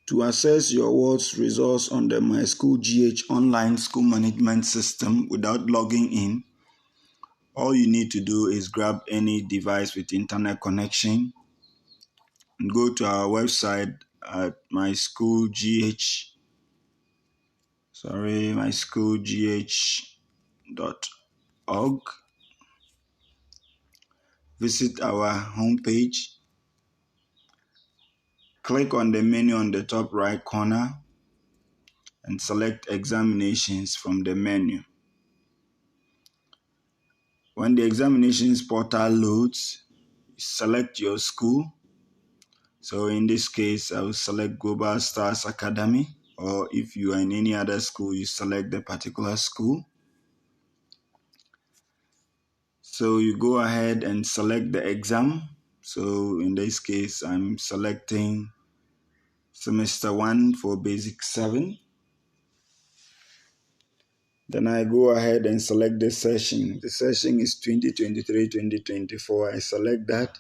To access your WORDS results on the My School GH online school management system without logging in, all you need to do is grab any device with internet connection and go to our website at myschoolgh.org. Visit our homepage. Click on the menu on the top right corner and select examinations from the menu. When the examinations portal loads, select your school. So in this case, I will select Global Stars Academy, or if you are in any other school, you select the particular school. So you go ahead and select the exam. So in this case, I'm selecting semester 1 for basic 7. Then I go ahead and select the session. The session is 2023-2024. I select that,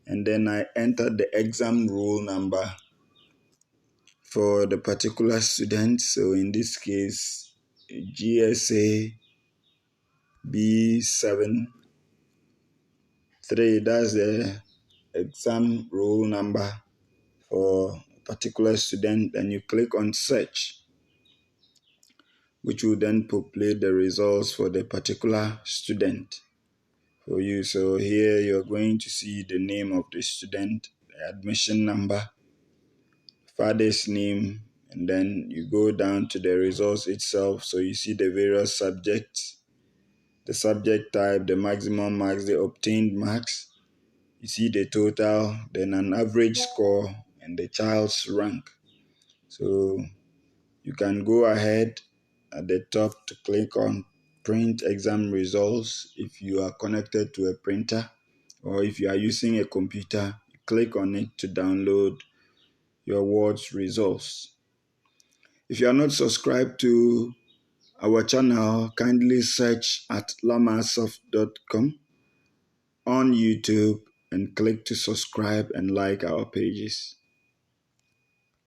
and then I enter the exam roll number for the particular student. So in this case, GSA B73, that's the exam roll number for a particular student, and you click on search, which will then populate the results for the particular student for you. So here you're going to see the name of the student, the admission number, father's name, and then you go down to the results itself. So you see the various subjects, the subject type, the maximum marks, the obtained marks. You see the total, then an average score, and the child's rank. So you can go ahead at the top to click on print exam results if you are connected to a printer, or if you are using a computer, click on it to download your WORDS results. If you are not subscribed to our channel, kindly search at lamasoft.com on YouTube and click to subscribe and like our pages.